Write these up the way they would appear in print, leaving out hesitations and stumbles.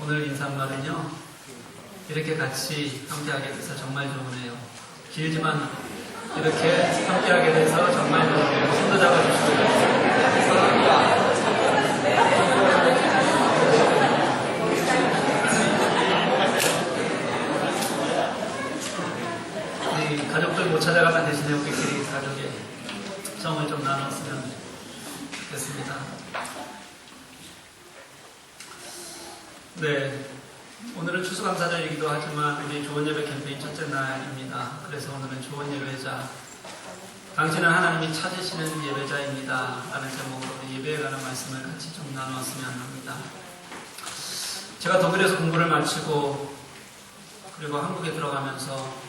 오늘 인사말은요, 이렇게 같이 함께하게 돼서 정말 좋으네요. 길지만 이렇게 함께하게 돼서 정말 좋으네요. 손도 잡아주시고요. 우리 가족들 못 찾아가면 대신에 우리끼리 가족의 정을 좀 나눴으면 좋겠습니다. 네, 오늘은 추수감사절이기도 하지만 우리 좋은 예배 캠페인 첫째 날입니다. 그래서 오늘은 좋은 예배자, 당신은 하나님이 찾으시는 예배자입니다 라는 제목으로 예배에 관한 말씀을 같이 좀 나누었으면 합니다. 제가 독일에서 공부를 마치고 그리고 한국에 들어가면서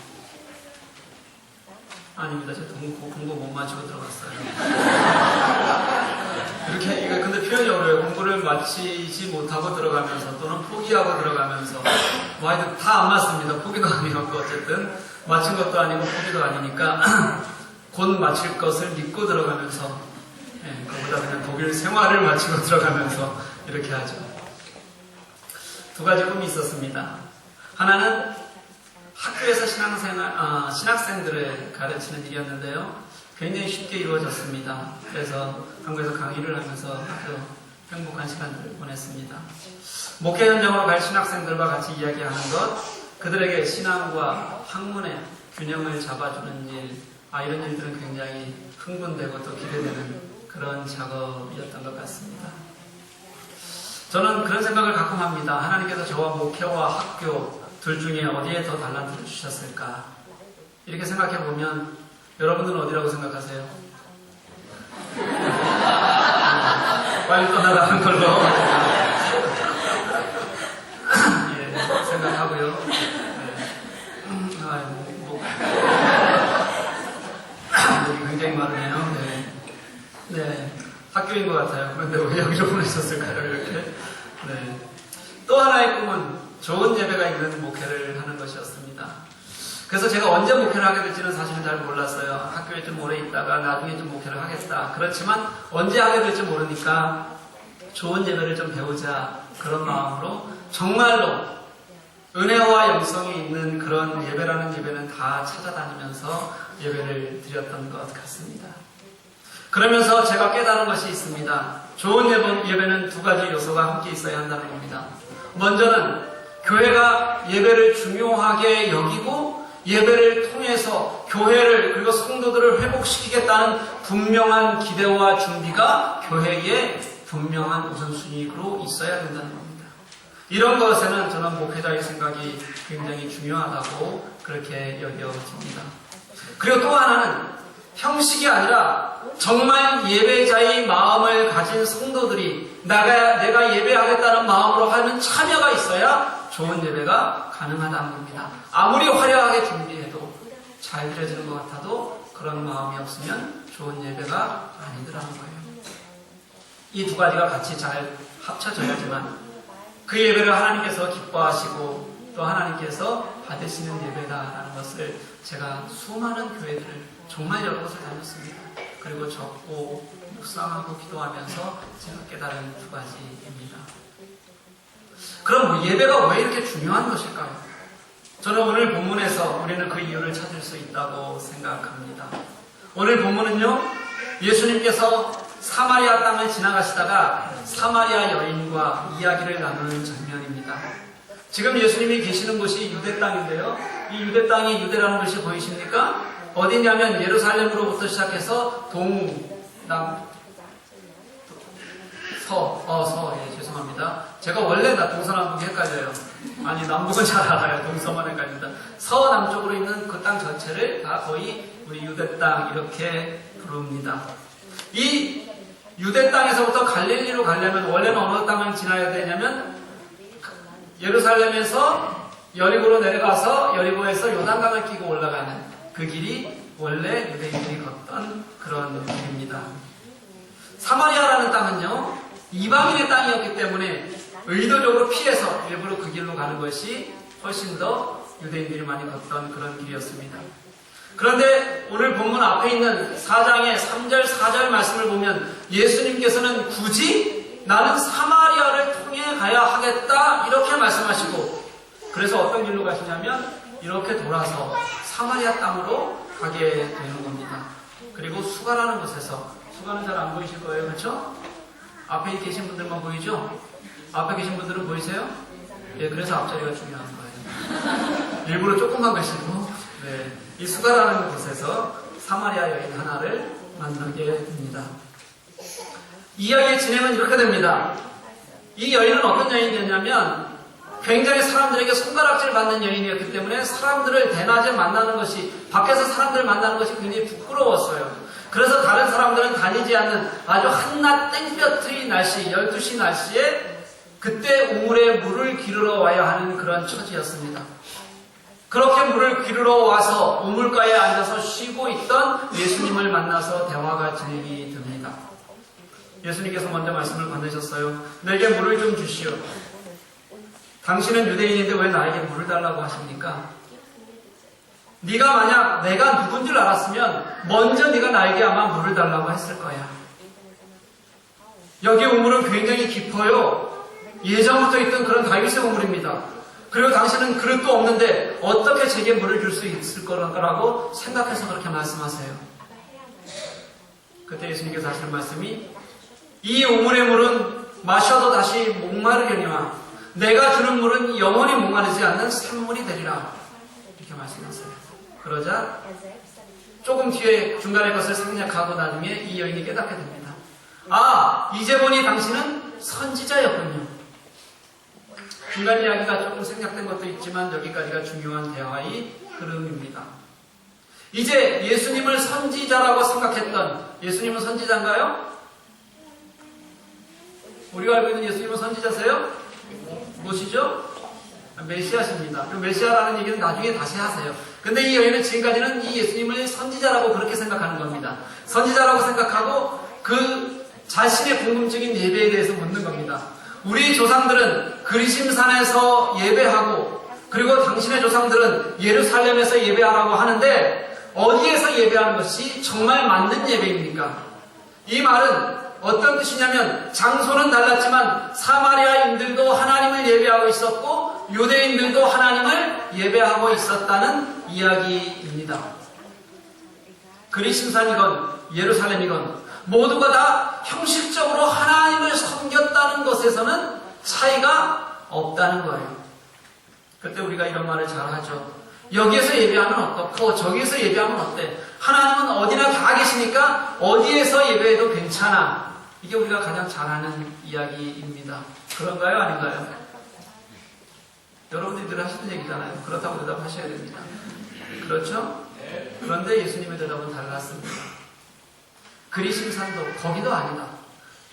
아닙니다. 제가 공부 못 마치고 들어갔어요. 이렇게, 근데 표현이 어려워요. 공부를 마치지 못하고 들어가면서 또는 포기하고 들어가면서. 뭐 하여튼 다 안 맞습니다. 포기도 아니었고, 어쨌든. 마친 것도 아니고 포기도 아니니까, 곧 마칠 것을 믿고 들어가면서, 그보다 그냥 독일 생활을 마치고 들어가면서 이렇게 하죠. 두 가지 꿈이 있었습니다. 하나는 학교에서 신학생들을 가르치는 일이었는데요. 굉장히 쉽게 이루어졌습니다. 그래서 한국에서 강의를 하면서 아주 행복한 시간들을 보냈습니다. 목회 현장으로 갈 신학생들과 같이 이야기하는 것, 그들에게 신앙과 학문의 균형을 잡아주는 일, 이런 일들은 굉장히 흥분되고 또 기대되는 그런 작업이었던 것 같습니다. 저는 그런 생각을 가끔 합니다. 하나님께서 저와 목회와 학교 둘 중에 어디에 더 달란트를 주셨을까? 이렇게 생각해보면 여러분들은 어디라고 생각하세요? 빨리 떠나가는 걸로 생각하고요. 목이 굉장히 마르네요. 네, 학교인 것 같아요. 그런데 왜 여기로 보내셨을까요? 이렇게. 네. 또 하나의 꿈은 좋은 예배가 있는 목회를 하는 것이었습니다. 그래서 제가 언제 목회를 하게 될지는 사실은 잘 몰랐어요. 학교에 좀 오래 있다가 나중에 좀 목회를 하겠다. 그렇지만 언제 하게 될지 모르니까 좋은 예배를 좀 배우자, 그런 마음으로 정말로 은혜와 영성이 있는 그런 예배라는 예배는 다 찾아다니면서 예배를 드렸던 것 같습니다. 그러면서 제가 깨달은 것이 있습니다. 좋은 예배는 두 가지 요소가 함께 있어야 한다는 겁니다. 먼저는 교회가 예배를 중요하게 여기고 예배를 통해서 교회를 그리고 성도들을 회복시키겠다는 분명한 기대와 준비가 교회의 분명한 우선순위로 있어야 된다는 겁니다. 이런 것에는 저는 목회자의 생각이 굉장히 중요하다고 그렇게 여겨집니다. 그리고 또 하나는 형식이 아니라 정말 예배자의 마음을 가진 성도들이 내가 예배하겠다는 마음으로 하는 참여가 있어야 좋은 예배가 가능하다는 겁니다. 아무리 화려하게 준비해도 잘 드려지는 것 같아도 그런 마음이 없으면 좋은 예배가 아니더라는 거예요. 이 두 가지가 같이 잘 합쳐져야지만 그 예배를 하나님께서 기뻐하시고 또 하나님께서 받으시는 예배다라는 것을 제가 수많은 교회들을 정말 여러 곳을 다녔습니다. 그리고 적고 묵상하고 기도하면서 제가 깨달은 두 가지입니다. 그럼 예배가 왜 이렇게 중요한 것일까요? 저는 오늘 본문에서 우리는 그 이유를 찾을 수 있다고 생각합니다. 오늘 본문은요, 예수님께서 사마리아 땅을 지나가시다가 사마리아 여인과 이야기를 나누는 장면입니다. 지금 예수님이 계시는 곳이 유대 땅인데요. 이 유대 땅이 유대라는 것이 보이십니까? 어디냐면 예루살렘으로부터 시작해서 죄송합니다. 제가 원래 동서남북이 헷갈려요. 아니, 남북은 잘 알아요. 동서만 헷갈립니다. 서남쪽으로 있는 그 땅 전체를 다 거의 우리 유대 땅 이렇게 부릅니다. 이 유대 땅에서부터 갈릴리로 가려면 원래는 어느 땅을 지나야 되냐면 예루살렘에서 여리고로 내려가서 여리고에서 요단강을 끼고 올라가는 그 길이 원래 유대인들이 걷던 그런 길입니다. 사마리아라는 땅은요, 이방인의 땅이었기 때문에 의도적으로 피해서 일부러 그 길로 가는 것이 훨씬 더 유대인들이 많이 걷던 그런 길이었습니다. 그런데 오늘 본문 앞에 있는 4장의 3절, 4절 말씀을 보면 예수님께서는 굳이 나는 사마리아를 통해 가야 하겠다 이렇게 말씀하시고 그래서 어떤 길로 가시냐면 이렇게 돌아서 사마리아 땅으로 가게 되는 겁니다. 그리고 수가라는 곳에서 수가는 잘 안 보이실 거예요. 그렇죠? 앞에 계신 분들만 보이죠? 앞에 계신 분들은 보이세요? 예, 그래서 앞자리가 중요한 거예요. 일부러 조금만 가시고 네, 이 수가라는 곳에서 사마리아 여인 하나를 만나게 됩니다. 이야기의 진행은 이렇게 됩니다. 이 여인은 어떤 여인이었냐면 굉장히 사람들에게 손가락질 받는 여인이었기 때문에 사람들을 대낮에 만나는 것이 밖에서 사람들을 만나는 것이 굉장히 부끄러웠어요. 그래서 다른 사람들은 다니지 않는 아주 한낮 땡볕의 날씨 12시 날씨에 그때 우물에 물을 기르러 와야 하는 그런 처지였습니다. 그렇게 물을 기르러 와서 우물가에 앉아서 쉬고 있던 예수님을 만나서 대화가 진행이 됩니다. 예수님께서 먼저 말씀을 건네셨어요. 내게 물을 좀 주시오. 당신은 유대인인데 왜 나에게 물을 달라고 하십니까? 네가 만약 내가 누군 줄 알았으면 먼저 네가 나에게 아마 물을 달라고 했을 거야. 여기 우물은 굉장히 깊어요. 예전부터 있던 그런 다윗의 우물입니다. 그리고 당신은 그릇도 없는데 어떻게 제게 물을 줄 수 있을 거라고 생각해서 그렇게 말씀하세요. 그때 예수님께서 하시는 말씀이 이 우물의 물은 마셔도 다시 목마르려니와 내가 주는 물은 영원히 목마르지 않는 샘물이 되리라. 이렇게 말씀하세요. 그러자 조금 뒤에 중간의 것을 생략하고 나중에 이 여인이 깨닫게 됩니다. 아, 이제 보니 당신은 선지자였군요. 중간 이야기가 조금 생략된 것도 있지만 여기까지가 중요한 대화의 흐름입니다. 이제 예수님을 선지자라고 생각했던 예수님은 선지자인가요? 우리가 알고 있는 예수님은 선지자세요? 무엇이죠? 메시아십니다. 메시아라는 얘기는 나중에 다시 하세요. 근데 이 여인은 지금까지는 이 예수님을 선지자라고 그렇게 생각하는 겁니다. 선지자라고 생각하고 그 자신의 궁금증인 예배에 대해서 묻는 겁니다. 우리 조상들은 그리심산에서 예배하고 그리고 당신의 조상들은 예루살렘에서 예배하라고 하는데 어디에서 예배하는 것이 정말 맞는 예배입니까? 이 말은 어떤 뜻이냐면 장소는 달랐지만 사마리아인들도 하나님을 예배하고 있었고 유대인들도 하나님을 예배하고 있었다는 이야기입니다. 그리심산이건 예루살렘이건 모두가 다 형식적으로 하나님을 섬겼다는 것에서는 차이가 없다는 거예요. 그때 우리가 이런 말을 잘 하죠. 여기에서 예배하면 어떻고 저기에서 예배하면 어때? 하나님은 어디나 다 계시니까 어디에서 예배해도 괜찮아. 이게 우리가 가장 잘 아는 이야기입니다. 그런가요? 아닌가요? 여러분들이 하시는 얘기잖아요. 그렇다고 대답하셔야 됩니다. 그렇죠? 그런데 예수님의 대답은 달랐습니다. 그리심산도 거기도 아니다.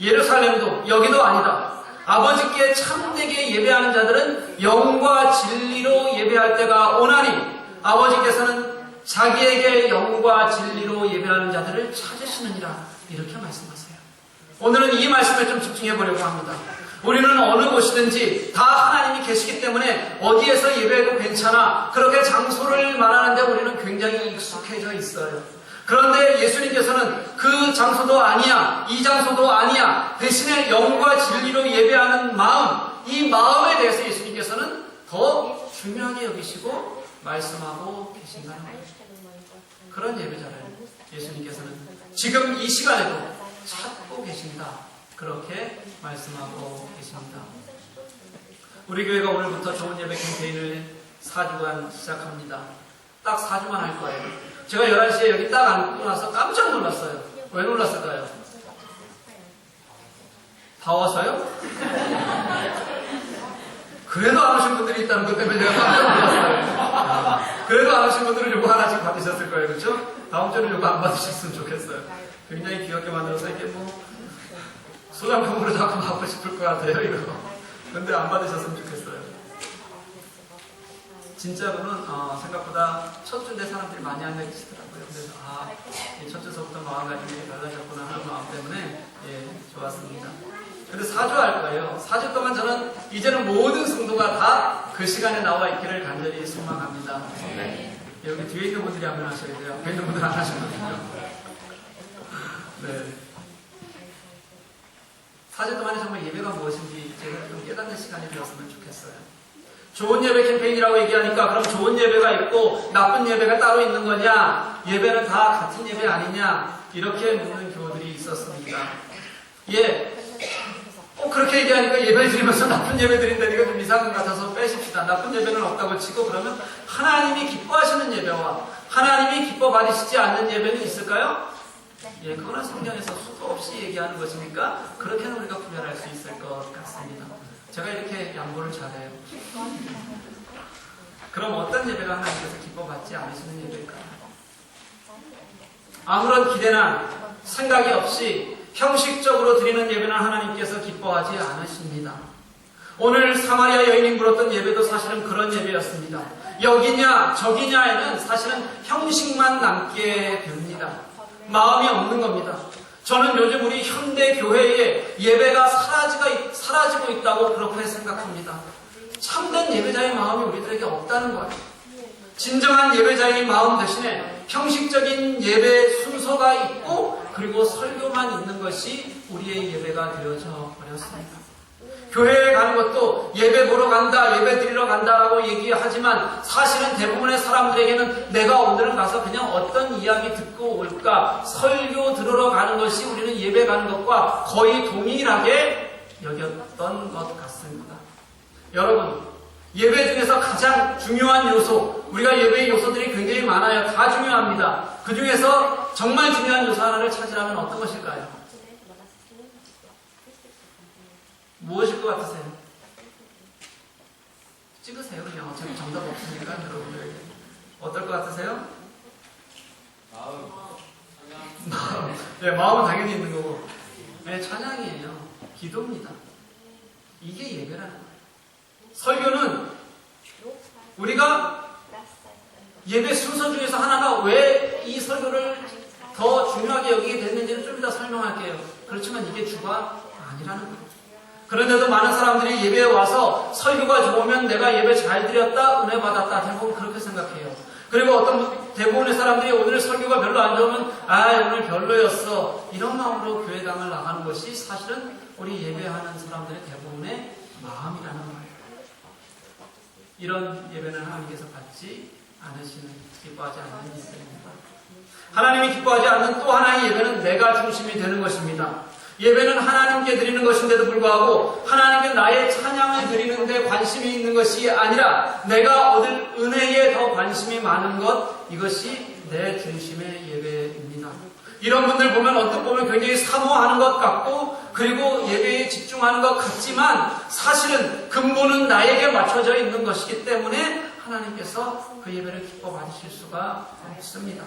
예루살렘도 여기도 아니다. 아버지께 참되게 예배하는 자들은 영과 진리로 예배할 때가 오나니 아버지께서는 자기에게 영과 진리로 예배하는 자들을 찾으시느니라. 이렇게 말씀하세요. 오늘은 이 말씀에 좀 집중해 보려고 합니다. 우리는 어느 곳이든지 다 하나님이 계시기 때문에 어디에서 예배해도 괜찮아. 그렇게 장소를 말하는데 우리는 굉장히 익숙해져 있어요. 그런데 예수님께서는 그 장소도 아니야, 이 장소도 아니야, 대신에 영과 진리로 예배하는 마음, 이 마음에 대해서 예수님께서는 더 중요하게 여기시고 말씀하고 계신다는 거예요. 그런 예배자를 예수님께서는 지금 이 시간에도 찾고 계신다. 그렇게 말씀하고 계십니다. 우리 교회가 오늘부터 좋은 예배 캠페인을 4주간 시작합니다. 딱 4주만 할 거예요. 제가 11시에 여기 딱 앉고 나서 깜짝 놀랐어요. 왜 놀랐을까요? 더워서요? 그래도 안 오신 분들이 있다는 것 때문에 제가 깜짝 놀랐어요. 그래도 안 오신 분들은 요거 하나씩 받으셨을 거예요. 그렇죠? 다음 주는 요거 안 받으셨으면 좋겠어요. 굉장히 귀엽게 만들어서 이게 뭐 소장품으로 자꾸 받고 싶을 것 같아요. 이거. 근데 안 받으셨으면 좋겠어요. 진짜로는 생각보다 첫 주인데 사람들이 많이 앉아계시더라고요. 그래서 첫 주서부터 마음가짐이 달라졌구나 하는 마음 때문에 좋았습니다. 근데 4주 할 거예요. 4주 동안 저는 이제는 모든 성도가 다 그 시간에 나와 있기를 간절히 소망합니다. 여기 뒤에 있는 분들이 하면 하셔야 돼요. 앞에 있는 분들은 안 하시거든요. 네. 4주 동안에 정말 예배가 무엇인지 제가 좀 깨닫는 시간이 되었으면 좋겠어요. 좋은 예배 캠페인이라고 얘기하니까 그럼 좋은 예배가 있고 나쁜 예배가 따로 있는 거냐? 예배는 다 같은 예배 아니냐? 이렇게 묻는 교우들이 있었습니다. 예. 그렇게 얘기하니까 예배 드리면서 나쁜 예배 드린다니까 좀 이상한 것 같아서 빼십시다. 나쁜 예배는 없다고 치고 그러면 하나님이 기뻐하시는 예배와 하나님이 기뻐 받으시지 않는 예배는 있을까요? 예, 그거는 성경에서 수도 없이 얘기하는 것이니까 그렇게는 우리가 구별할 수 있을 것 같습니다. 제가 이렇게 양보를 잘해요. 그럼 어떤 예배가 하나님께서 기뻐받지 않으시는 예배일까요? 아무런 기대나 생각이 없이 형식적으로 드리는 예배는 하나님께서 기뻐하지 않으십니다. 오늘 사마리아 여인이 물었던 예배도 사실은 그런 예배였습니다. 여기냐 저기냐에는 사실은 형식만 남게 됩니다. 마음이 없는 겁니다. 저는 요즘 우리 현대 교회에 예배가 사라지고 있다고 그렇게 생각합니다. 참된 예배자의 마음이 우리들에게 없다는 거예요. 진정한 예배자의 마음 대신에 형식적인 예배 순서가 있고 그리고 설교만 있는 것이 우리의 예배가 되어져 버렸습니다. 교회에 가는 것도 예배 보러 간다, 예배 드리러 간다라고 얘기하지만 사실은 대부분의 사람들에게는 내가 오늘은 가서 그냥 어떤 이야기 듣고 올까 설교 들으러 가는 것이 우리는 예배 가는 것과 거의 동일하게 여겼던 것 같습니다. 여러분, 예배 중에서 가장 중요한 요소, 우리가 예배의 요소들이 굉장히 많아요. 다 중요합니다. 그 중에서 정말 중요한 요소 하나를 찾으라면 어떤 것일까요? 무엇일 것 같으세요? 찍으세요. 그냥 어차피 정답 없으니까 여러분들에게. 어떨 것 같으세요? 마음. 네, 마음은 당연히 있는 거고. 네, 찬양이에요. 기도입니다. 이게 예배라는 거예요. 설교는 우리가 예배 순서 중에서 하나가 왜 이 설교를 더 중요하게 여기게 됐는지는 좀 이따 설명할게요. 그렇지만 이게 주가 아니라는 거예요. 그런데도 많은 사람들이 예배에 와서 설교가 좋으면 내가 예배 잘 드렸다, 은혜 받았다. 대부분 그렇게 생각해요. 그리고 어떤 대부분의 사람들이 오늘 설교가 별로 안 좋으면 오늘 별로였어. 이런 마음으로 교회당을 나가는 것이 사실은 우리 예배하는 사람들의 대부분의 마음이라는 거예요. 이런 예배는 하나님께서 받지 않으시는, 기뻐하지 않는 예배입니다. 하나님이 기뻐하지 않는 또 하나의 예배는 내가 중심이 되는 것입니다. 예배는 하나님께 드리는 것인데도 불구하고 하나님께 나의 찬양을 드리는데 관심이 있는 것이 아니라 내가 얻을 은혜에 더 관심이 많은 것, 이것이 내 중심의 예배입니다. 이런 분들 보면 어떻게 보면 굉장히 사모하는 것 같고 그리고 예배에 집중하는 것 같지만 사실은 근본은 나에게 맞춰져 있는 것이기 때문에 하나님께서 그 예배를 기뻐 받으실 수가 없습니다.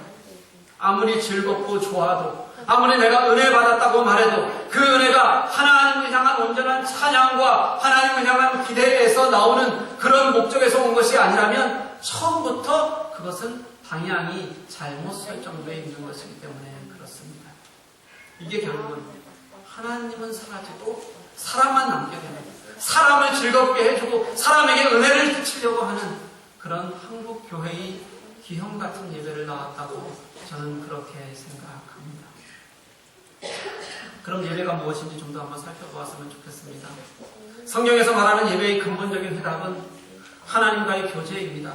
아무리 즐겁고 좋아도 아무리 내가 은혜 받았다고 말해도 그 은혜가 하나님을 향한 온전한 찬양과 하나님을 향한 기대에서 나오는 그런 목적에서 온 것이 아니라면 처음부터 그것은 방향이 잘못 설정되어 있는 것이기 때문에 그렇습니다. 이게 결국은 하나님은 사라지고 사람만 남게 되는, 사람을 즐겁게 해주고 사람에게 은혜를 끼치려고 하는 그런 한국 교회의 기형 같은 예배를 나왔다고 저는 그렇게 생각합니다. 그럼 예배가 무엇인지 좀 더 한번 살펴보았으면 좋겠습니다. 성경에서 말하는 예배의 근본적인 해답은 하나님과의 교제입니다.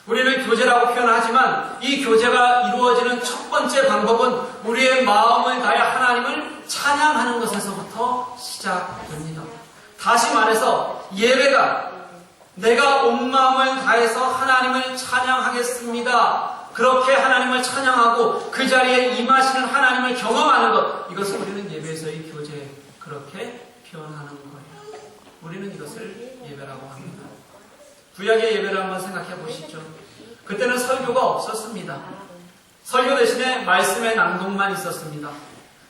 우리는 교제라고 표현하지만 이 교제가 이루어지는 첫 번째 방법은 우리의 마음을 다해 하나님을 찬양하는 것에서부터 시작됩니다. 다시 말해서 예배가 내가 온 마음을 다해서 하나님을 찬양하겠습니다. 그렇게 하나님을 찬양하고 그 자리에 임하시는 하나님을 경험하는 것, 이것을 우리는 예배에서의 교제, 그렇게 표현하는 거예요. 우리는 이것을 예배라고 합니다. 구약의 예배를 한번 생각해 보시죠. 그때는 설교가 없었습니다. 설교 대신에 말씀의 낭독만 있었습니다.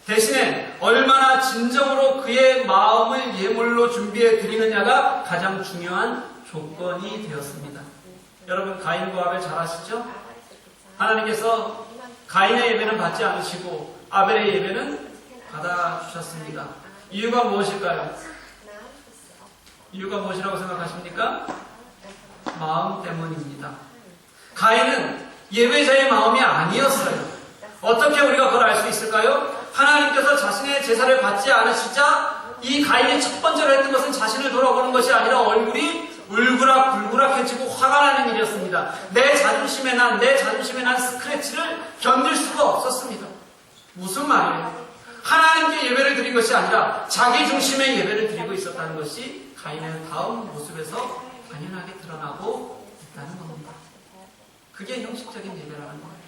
대신에 얼마나 진정으로 그의 마음을 예물로 준비해 드리느냐가 가장 중요한 조건이 되었습니다. 여러분, 가인과 아벨 잘 아시죠? 하나님께서 가인의 예배는 받지 않으시고 아벨의 예배는 받아주셨습니다. 이유가 무엇일까요? 이유가 무엇이라고 생각하십니까? 마음 때문입니다. 가인은 예배자의 마음이 아니었어요. 어떻게 우리가 그걸 알 수 있을까요? 하나님께서 자신의 제사를 받지 않으시자 이 가인이 첫 번째로 했던 것은 자신을 돌아보는 것이 아니라 얼굴이 울그락불그락해지고 화가 나는 일이었습니다. 내 자존심에 난 스크래치를 견딜 수가 없었습니다. 무슨 말이에요? 하나님께 예배를 드린 것이 아니라 자기 중심의 예배를 드리고 있었다는 것이 가인의 다음 모습에서 당연하게 드러나고 있다는 겁니다. 그게 형식적인 예배라는 거예요.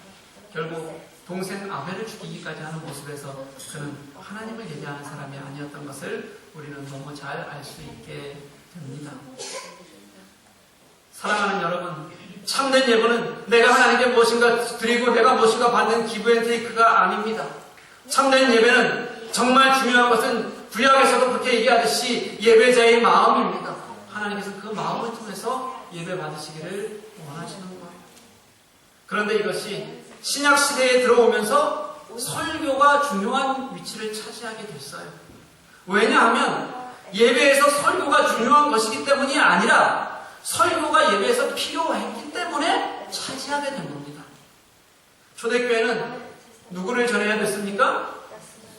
결국 동생 아벨을 죽이기까지 하는 모습에서 그는 하나님을 예배하는 사람이 아니었던 것을 우리는 너무 잘 알 수 있게 됩니다. 사랑하는 여러분, 참된 예배는 내가 하나님께 무엇인가 드리고 내가 무엇인가 받는 기브앤테이크가 아닙니다. 참된 예배는 정말 중요한 것은 구약에서도 그렇게 얘기하듯이 예배자의 마음입니다. 하나님께서 그 마음을 통해서 예배 받으시기를 원하시는 거예요. 그런데 이것이 신약 시대에 들어오면서 설교가 중요한 위치를 차지하게 됐어요. 왜냐하면 예배에서 설교가 중요한 것이기 때문이 아니라 설교가 예배에서 필요했기 때문에 차지하게 된 겁니다. 초대교회는 누구를 전해야 됐습니까?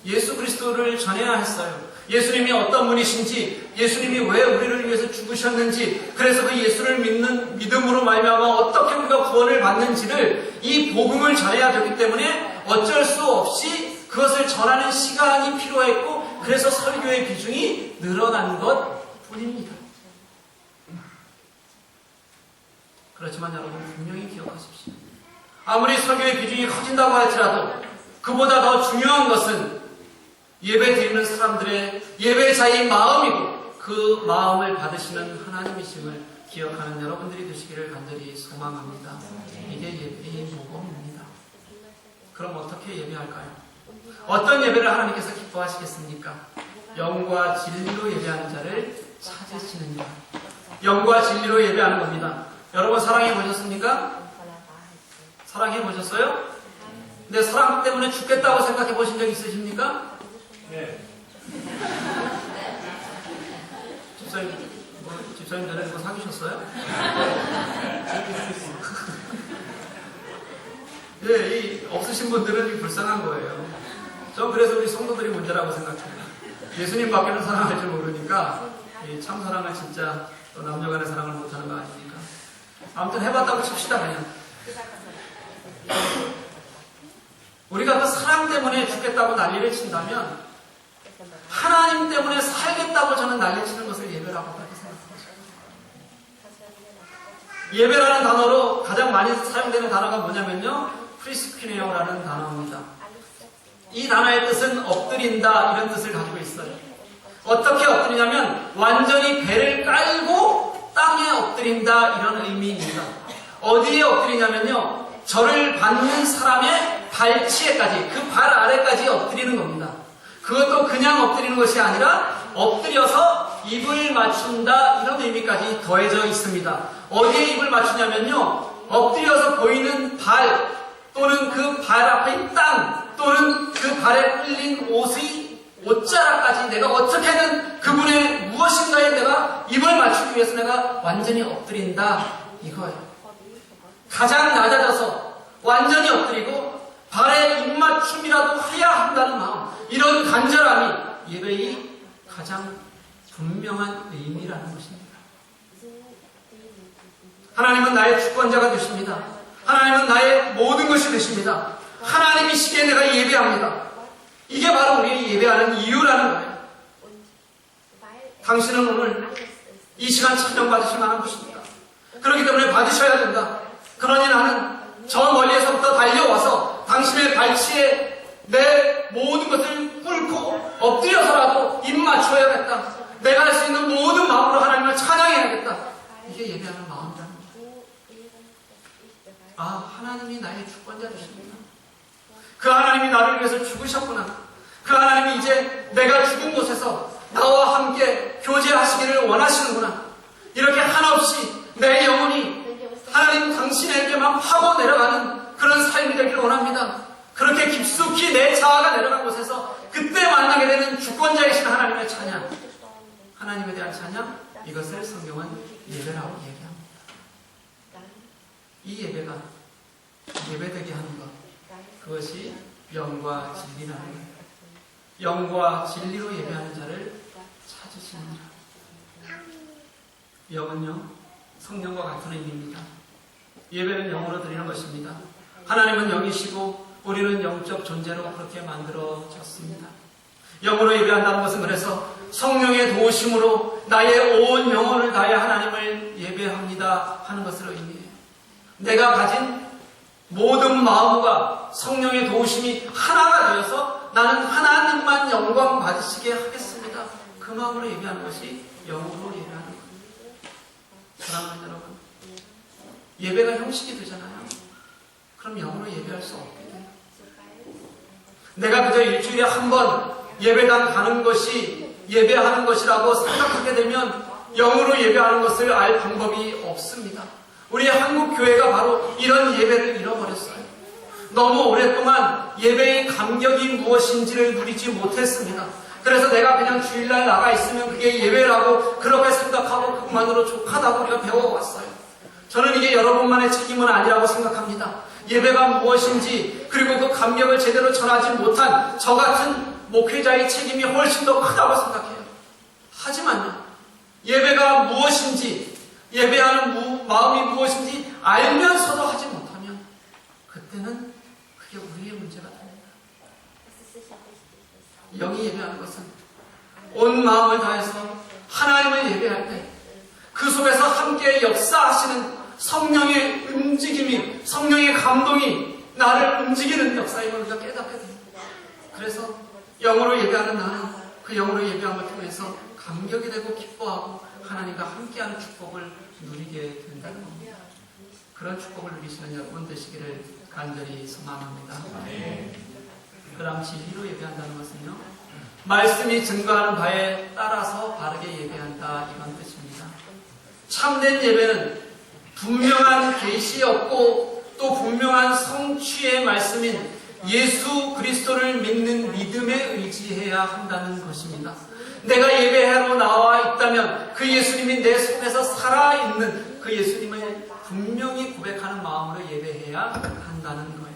예수 그리스도를 전해야 했어요. 예수님이 어떤 분이신지, 예수님이 왜 우리를 위해서 죽으셨는지, 그래서 그 예수를 믿는 믿음으로 말미암아 어떻게 우리가 구원을 받는지를 이 복음을 전해야 되기 때문에 어쩔 수 없이 그것을 전하는 시간이 필요했고, 그래서 설교의 비중이 늘어난 것 뿐입니다. 그렇지만 여러분 분명히 기억하십시오. 아무리 설교의 비중이 커진다고 할지라도 그보다 더 중요한 것은 예배 드리는 사람들의 예배자의 마음이고 그 마음을 받으시는 하나님이심을 기억하는 여러분들이 되시기를 간절히 소망합니다. 이게 예배의 모범입니다. 그럼 어떻게 예배할까요? 어떤 예배를 하나님께서 기뻐하시겠습니까? 영과 진리로 예배하는 자를 찾으시느니라. 영과 진리로 예배하는 겁니다. 여러분 사랑해 보셨습니까? 사랑해 보셨어요? 근데 사랑 때문에 죽겠다고 생각해 보신 적 있으십니까? 네. 집사님 전에 누구 사귀셨어요? 예, 이 없으신 분들은 불쌍한 거예요. 전 그래서 우리 성도들이 문제라고 생각해요. 예수님밖에는 사랑할 줄 모르니까 참 사랑을 진짜 또 남녀 간의 사랑을 못하는 거 아닙니까? 아무튼 해봤다고 칩시다 그냥. 우리가 그 사랑 때문에 죽겠다고 난리를 친다면 하나님 때문에 살겠다고 저는 난리치는 것을 예배라고 그렇게 생각합니다. 예배라는 단어로 가장 많이 사용되는 단어가 뭐냐면요, 프리스퀴네오라는 단어입니다. 이 단어의 뜻은 엎드린다 이런 뜻을 가지고 있어요. 어떻게 엎드리냐면 완전히 배를 깔고 땅에 엎드린다 이런 의미입니다. 어디에 엎드리냐면요, 저를 받는 사람의 발치에까지, 그 발 아래까지 엎드리는 겁니다. 그것도 그냥 엎드리는 것이 아니라 엎드려서 입을 맞춘다 이런 의미까지 더해져 있습니다. 어디에 입을 맞추냐면요, 엎드려서 보이는 발 또는 그 발 앞의 땅 또는 그 발에 끌린 옷자락까지 내가 어떻게든 그분의 무엇인가에 내가 입을 맞추기 위해서 내가 완전히 엎드린다 이거예요. 가장 낮아져서 완전히 엎드리고 발에 입맞춤이라도 해야 한다는 마음, 이런 간절함이 예배의 가장 분명한 의미라는 것입니다. 하나님은 나의 주권자가 되십니다. 하나님은 나의 모든 것이 되십니다. 하나님이시기에 내가 예배합니다. 이게 바로 우리 예배하는 이유라는 거예요. 당신은 오늘 이 시간 찬양받으실 만한 것입니다. 그렇기 때문에 받으셔야 된다. 그러니 나는 저 멀리에서부터 달려와서 당신의 발치에 내 모든 것을 꿇고 엎드려서라도 입 맞춰야겠다. 내가 할 수 있는 모든 마음으로 하나님을 찬양해야겠다. 이게 예배하는 마음이라는 거예요. 아, 하나님이 나의 주권자 되십니다. 그 하나님이 나를 위해서 죽으셨구나. 그 하나님이 이제 내가 죽은 곳에서 나와 함께 교제하시기를 원하시는구나. 이렇게 한없이 내 영혼이 하나님 당신에게만 파고 내려가는 그런 삶이 되기를 원합니다. 그렇게 깊숙이 내 자아가 내려간 곳에서 그때 만나게 되는 주권자이신 하나님의 찬양, 하나님에 대한 찬양, 이것을 성경은 예배라고 얘기합니다. 이 예배가 예배되게 하는 것, 그것이 영과 진리라는 거예요. 영과 진리로 예배하는 자를 찾으시느니라. 영은요, 성령과 같은 의미입니다. 예배는 영으로 드리는 것입니다. 하나님은 영이시고 우리는 영적 존재로 그렇게 만들어졌습니다. 영으로 예배한다는 것은 그래서 성령의 도우심으로 나의 온 영혼을 다해 하나님을 예배합니다 하는 것을 의미해요. 내가 가진 모든 마음과 성령의 도우심이 하나가 되어서 나는 하나님만 영광 받으시게 하겠습니다. 그 마음으로 예배하는 것이 영으로 예배하는 겁니다. 사랑하는 여러분, 예배가 형식이 되잖아요. 그럼 영으로 예배할 수 없게 돼요. 내가 그저 일주일에 한 번 예배당 가는 것이 예배하는 것이라고 생각하게 되면 영으로 예배하는 것을 알 방법이 없습니다. 우리 한국 교회가 바로 이런 예배를 잃어버렸어요. 너무 오랫동안 예배의 감격이 무엇인지를 누리지 못했습니다. 그래서 내가 그냥 주일날 나가 있으면 그게 예배라고 그렇게 생각하고 그것만으로 족하다고 배워왔어요. 저는 이게 여러분만의 책임은 아니라고 생각합니다. 예배가 무엇인지 그리고 그 감격을 제대로 전하지 못한 저 같은 목회자의 책임이 훨씬 더 크다고 생각해요. 하지만요, 예배가 무엇인지, 예배하는 마음이 무엇인지 알면서도 하지 못하면 그때는 그게 우리의 문제가 됩니다. 영이 예배하는 것은 온 마음을 다해서 하나님을 예배할 때 그 속에서 함께 역사하시는 성령의 움직임이, 성령의 감동이 나를 움직이는 역사임을 우리가 깨닫게 됩니다. 그래서 영으로 예배하는 나는 그 영으로 예배함을 통해서 감격이 되고 기뻐하고 하나님과 함께하는 축복을 누리게 된다는 겁니다. 그런 축복을 누리시는 여러분 되시기를 간절히 소망합니다. 그 다음 진리로 예배한다는 것은요, 말씀이 증거하는 바에 따라서 바르게 예배한다 이런 뜻입니다. 참된 예배는 분명한 계시였고 또 분명한 성취의 말씀인 예수 그리스도를 믿는 믿음에 의지해야 한다는 것입니다. 내가 예배하러 나와 있다면 그 예수님이 내 속에서 살아있는 그 예수님을 분명히 고백하는 마음으로 예배해야 한다는 거예요.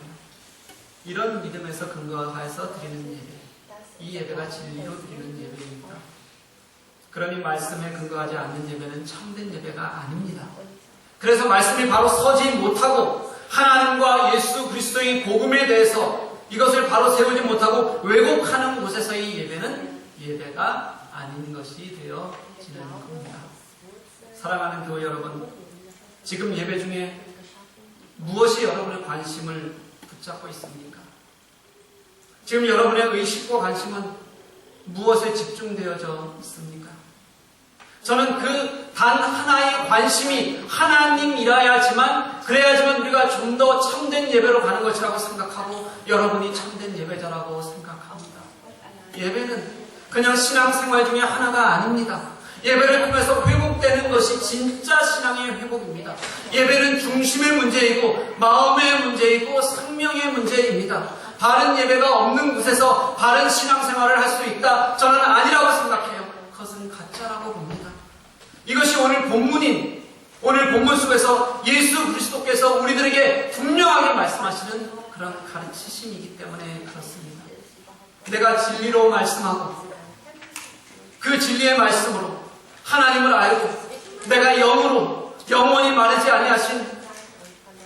이런 믿음에서 근거해서 드리는 예배, 이 예배가 진리로 드리는 예배입니다. 그러니 말씀에 근거하지 않는 예배는 참된 예배가 아닙니다. 그래서 말씀이 바로 서지 못하고 하나님과 예수 그리스도의 복음에 대해서 이것을 바로 세우지 못하고 왜곡하는 곳에서의 예배는 예배가 아닌 것이 되어지는 겁니다. 사랑하는 교회 여러분, 지금 예배 중에 무엇이 여러분의 관심을 붙잡고 있습니까? 지금 여러분의 의식과 관심은 무엇에 집중되어져 있습니까? 저는 그 단 하나의 관심이 하나님이라야지만 그래야지만 우리가 좀 더 참된 예배로 가는 것이라고 생각하고 여러분이 참된 예배자라고 생각합니다. 예배는 그냥 신앙생활 중에 하나가 아닙니다. 예배를 통해서 회복되는 것이 진짜 신앙의 회복입니다. 예배는 중심의 문제이고 마음의 문제이고 생명의 문제입니다. 바른 예배가 없는 곳에서 바른 신앙생활을 할 수 있다? 저는 아니라고 생각해요. 그것은 가짜라고 봅니다. 이것이 오늘 본문인, 오늘 본문 속에서 예수 그리스도께서 우리들에게 분명하게 말씀하시는 그런 가르치심이기 때문에 그렇습니다. 내가 진리로 말씀하고 그 진리의 말씀으로 하나님을 알고 내가 영으로 영원히 마르지 아니하신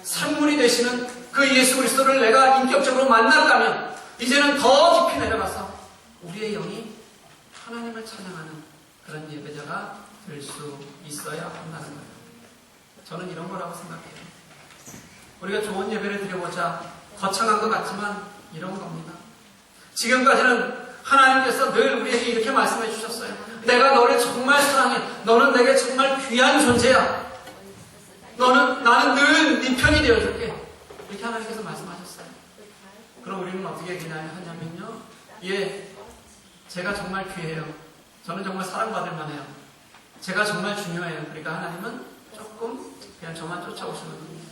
산물이 되시는 그 예수 그리스도를 내가 인격적으로 만났다면 이제는 더 깊이 내려가서 우리의 영이 하나님을 찬양하는 그런 예배자가 될 수 있어야 한다는 거예요. 저는 이런 거라고 생각해요. 우리가 좋은 예배를 드려보자 거창한 것 같지만 이런 겁니다. 지금까지는 하나님께서 늘 우리에게 이렇게 말씀해 주셨어요. 내가 너를 정말 사랑해. 너는 내게 정말 귀한 존재야. 나는 늘 네 편이 되어줄게. 이렇게 하나님께서 말씀하셨어요. 그럼 우리는 어떻게 하냐면요. 예, 제가 정말 귀해요. 저는 정말 사랑받을 만해요. 제가 정말 중요해요. 그러니까 하나님은 조금 그냥 저만 쫓아오시는 겁니다.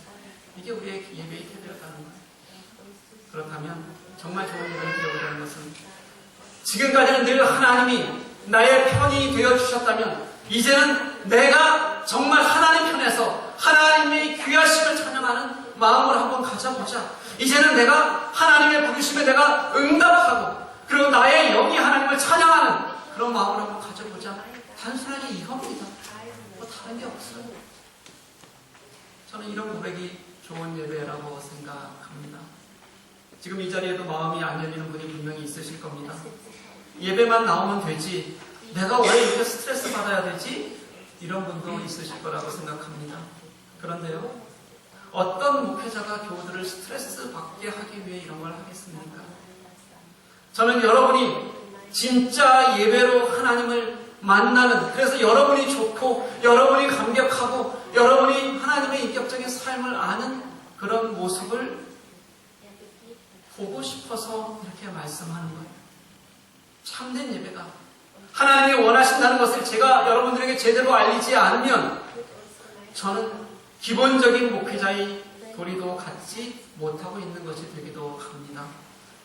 이게 우리의 예배의 태도였다는 거예요. 그렇다면 정말 좋은 예배를 드려보자는 것은 지금까지는 늘 하나님이 나의 편이 되어주셨다면 이제는 내가 정말 하나님 편에서 하나님의 귀하심을 찬양하는 마음을 한번 가져보자. 이제는 내가 하나님의 부르심에 내가 응답하고 그리고 나의 영이 하나님을 찬양하는 그런 마음을 한번 가져보자 단순하게 이겁니다. 뭐 다른 게 없어요. 저는 이런 고백이 좋은 예배라고 생각합니다. 지금 이 자리에도 마음이 안 열리는 분이 분명히 있으실 겁니다. 예배만 나오면 되지, 내가 왜 이렇게 스트레스 받아야 되지? 이런 분도 있으실 거라고 생각합니다. 그런데요, 어떤 목회자가 교우들을 스트레스 받게 하기 위해 이런 걸 하겠습니까? 저는 여러분이 진짜 예배로 하나님을 만나는, 그래서 여러분이 좋고 여러분이 감격하고 여러분이 하나님의 인격적인 삶을 아는 그런 모습을 보고 싶어서 이렇게 말씀하는 거예요. 참된 예배가 하나님이 원하신다는 것을 제가 여러분들에게 제대로 알리지 않으면 저는 기본적인 목회자의 도리도 갖지 못하고 있는 것이 되기도 합니다.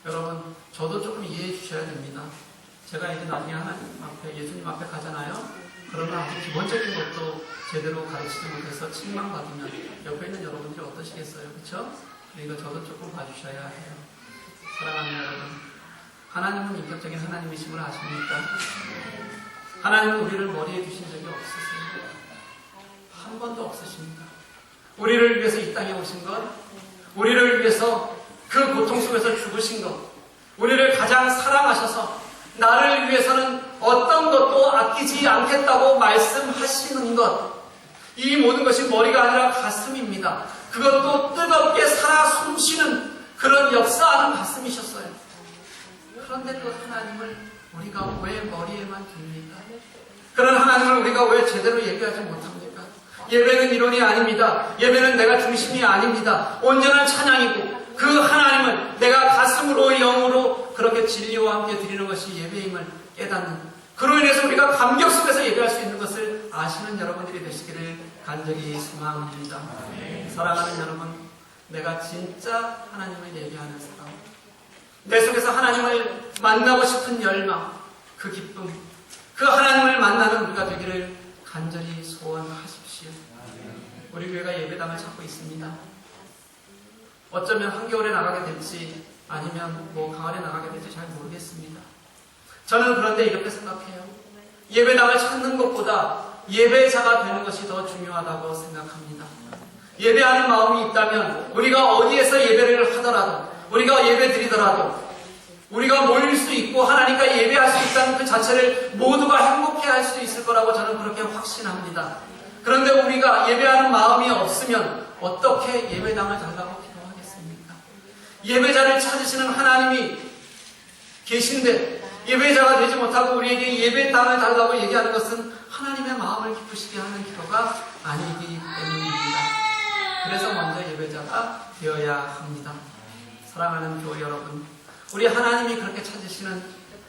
여러분, 저도 조금 이해해 주셔야 됩니다. 제가 이제 나중에 하나님 앞에, 예수님 앞에 가잖아요. 그러면 아주 기본적인 것도 제대로 가르치지 못해서 책망받으면 옆에 있는 여러분들이 어떠시겠어요? 그렇죠? 그러니까 저도 조금 봐주셔야 해요. 사랑하는 여러분, 하나님은 인격적인 하나님이심을 아십니까? 하나님은 우리를 머리에 두신 적이 없으세요. 한 번도 없으십니다. 우리를 위해서 이 땅에 오신 것, 우리를 위해서 그 고통 속에서 죽으신 것, 우리를 가장 사랑하셔서 나를 위해서는 어떤 것도 아끼지 않겠다고 말씀하시는 것, 이 모든 것이 머리가 아니라 가슴입니다. 그것도 뜨겁게 살아 숨쉬는 그런 역사하는 가슴이셨어요. 그런데 그 하나님을 우리가 왜 머리에만 둡니까? 그런 하나님을 우리가 왜 제대로 예배하지 못합니까? 예배는 이론이 아닙니다. 예배는 내가 중심이 아닙니다. 온전한 찬양이고 그 하나님을 내가 가슴으로 영으로 그렇게 진리와 함께 드리는 것이 예배임을 깨닫는, 그로 인해서 우리가 감격 속에서 예배할 수 있는 것을 아시는 여러분들이 되시기를 간절히 소망합니다. 사랑하는 여러분, 내가 진짜 하나님을 예배하는 사람, 내 속에서 하나님을 만나고 싶은 열망, 그 기쁨, 그 하나님을 만나는 우리가 되기를 간절히 소원하십시오. 우리 교회가 예배당을 찾고 있습니다. 어쩌면 한겨울에 나가게 될지 아니면 가을에 나가게 될지 잘 모르겠습니다. 저는 그런데 이렇게 생각해요. 예배당을 찾는 것보다 예배자가 되는 것이 더 중요하다고 생각합니다. 예배하는 마음이 있다면 우리가 어디에서 예배를 하더라도, 우리가 예배 드리더라도 우리가 모일 수 있고 하나님과 예배할 수 있다는 그 자체를 모두가 행복해할 수 있을 거라고 저는 그렇게 확신합니다. 그런데 우리가 예배하는 마음이 없으면 어떻게 예배당을 달라고 기도하겠습니까? 예배자를 찾으시는 하나님이 계신데 예배자가 되지 못하고 우리에게 예배당을 달라고 얘기하는 것은 하나님의 마음을 기쁘시게 하는 기도가 아니기 때문입니다. 그래서 먼저 예배자가 되어야 합니다. 사랑하는 교회 여러분, 우리 하나님이 그렇게 찾으시는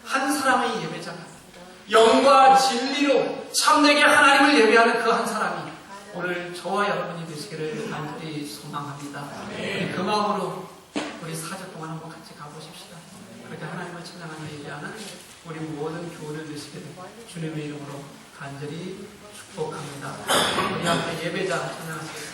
한 사람의 예배자가, 영과 진리로 참되게 하나님을 예배하는 그 한 사람이 오늘 저와 여러분이 되시기를 간절히 소망합니다. 우리 그 마음으로 우리 4주 동안 한번 같이 가보십시다. 그렇게 하나님을 찬양하며 예배하는 우리 모든 교우들 되시기를 주님의 이름으로 간절히 축복합니다. 우리 앞에 예배자 찬양하시겠습니다.